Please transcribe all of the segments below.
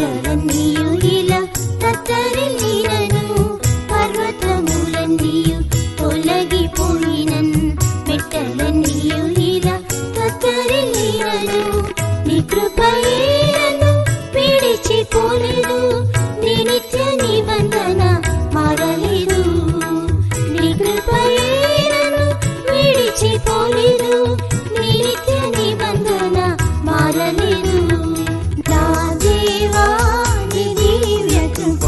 మెట్టలన్నీయు ఇలా తత్తరిల్లినను, పర్వతములన్నీయు తొలగిపోయినన్. మెట్టలన్నీయు ఇలా తత్తరిల్లినను, నీ కృపయే నన్ను విడిచిపోలేదు. నీ నిత్య నిబంధన మారలేదు. నీ కృపయే నన్ను విడిచిపోలేదు. నీ నిత్య నిబంధన మారలేదు. నా దేవా నీ దివ్య కృప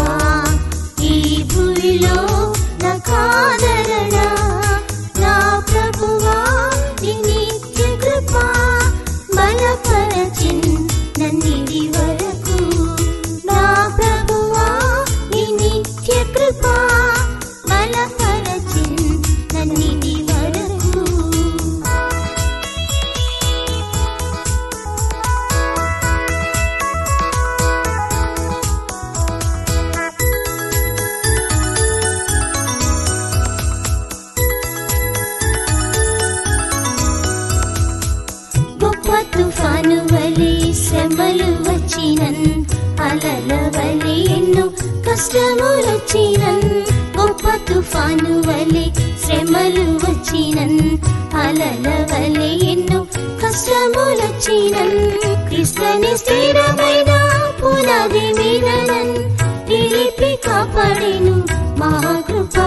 ఈ భూమిలో నాకాదరణ. నా ప్రభువా నీ నిత్య కృప బలపరచిన్ నన్నిది వరకు. నా ప్రభువా నీ నిత్య కృప బలపరచిన్ నన్నిది వరకు. గొప్ప తుఫాను వలె శ్రమలు వచ్చినన్, అలల వలె ఎన్నో కష్టములొచ్చినన్. గొప్ప తుఫాను వలె శ్రమలు వచ్చినన్, అలల వలె ఎన్నో కష్టములొచ్చినన్. క్రీస్తుని స్థిరమైన పునాది మీద నన్ నిలిపి కాపాడెను మహాకృప.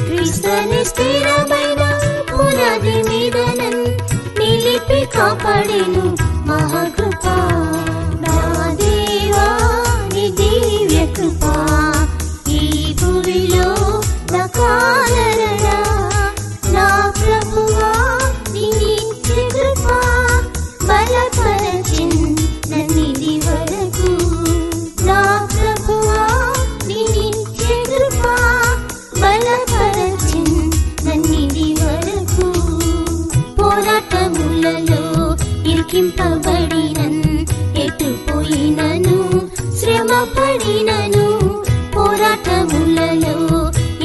క్రీస్తుని స్థిరమైన పునాది మీద నన్ నిలిపి కాపాడెను మహాకృప. నా దేవా నీ దివ్య కృప ఈ భూమిలో నాకాదరణ. నా ప్రభువా నీ నిత్య కృప బలపరచిన్ నన్నిది వరకు. నా ప్రభువా నీ నిత్య కృప బలపరచిన్ నన్నిది వరకు. పోరాటములలో ఇరికింపబడినన్, ఎటుపోయినను శ్రమ పడినను. పోరాటములలో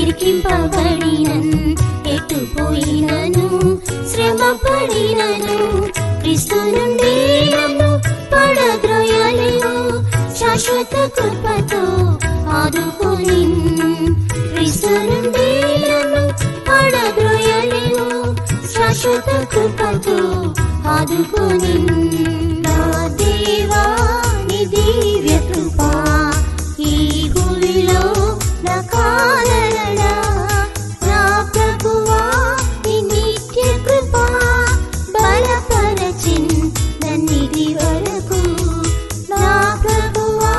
ఇరికింపబడినన్, ఎటుపోయినను శ్రమ పడినను. క్రీస్తు నుండి నన్ను పడద్రోయలేవు, శాశ్వత కృపతో ఆదుకొనిన్. క్రీస్తు నుండి నన్ను పడద్రోయలేవు, శాశ్వత కృపతో ఆదుకొనిన్. నా దేవా నీ దివ్య కృప ఈ భూమిలో నాకాదరణ. నా ప్రభువా నీ నిత్య కృప బలపరచిన్ నన్నిది వరకు. నా ప్రభువా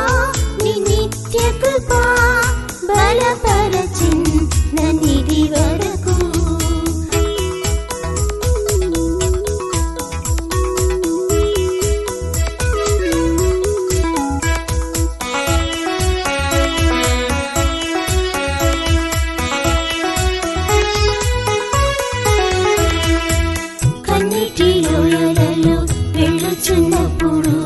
నీ నిత్య కృప బలపరచిన్ నన్నిది వరకు. కన్నిటిలోయలలో వెళ్ళుచున్నప్పుడు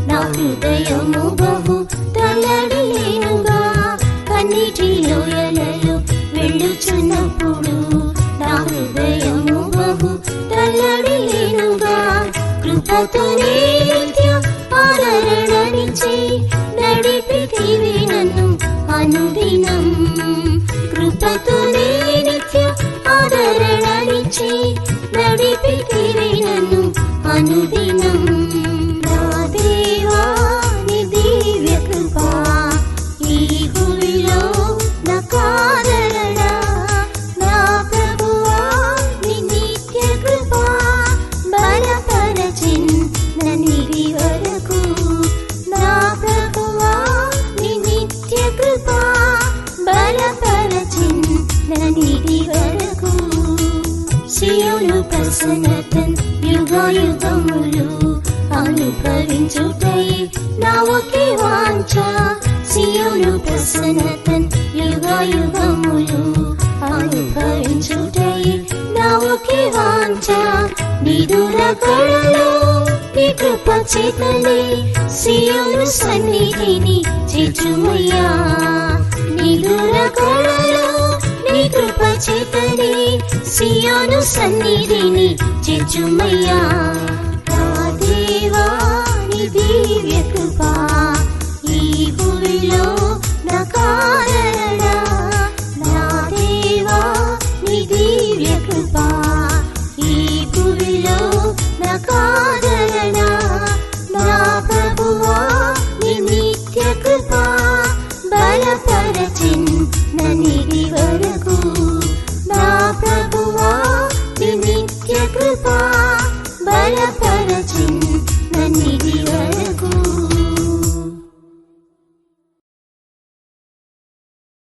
నా హృదయము బహు తల్లడిల్లినుగా. కన్నిటిలోయలలో వెళ్ళుచున్నప్పుడు నా హృదయము బహు తల్లడిల్లినుగా. కృపతోనే నిత్య ఆదరణనిచ్చి నడిపితివి నన్ను అనుదినం. కృపతోనే నిత్య ఆదరణనిచ్చి నడిపితివి నన్ను అనుదినం. నా దేవా నీ దివ్య కృప ఈ భూమిలో నాకాదరణ. నా ప్రభువా నీ నిత్య కృప బలపరచిన్ నన్నిది వరకు. నా ప్రభువా నీ నిత్య కృప బలపరచిన్ నన్నిది వరకు. సియోను ప్రసన్నతన్ యుగయుగములు అనుభవించుటై నా ఒకే వాంఛ. సియోను ప్రసన్నతన్ యుగయుగములు అనుభవించుటై నా ఒకే వాంఛ. నిదుర కళలో నీ కృప చేతనే సియోను సన్నిధిని చేర్చుమయ్యా. నిదుర కళలో నీ కృప చేతనే సియోను సన్నిధిని చేర్చుమయ్యా. నా దేవా నీ దివ్య కృప చిన్ననిది వరకు నా ప్రభువా నీ నిత్య కృప బల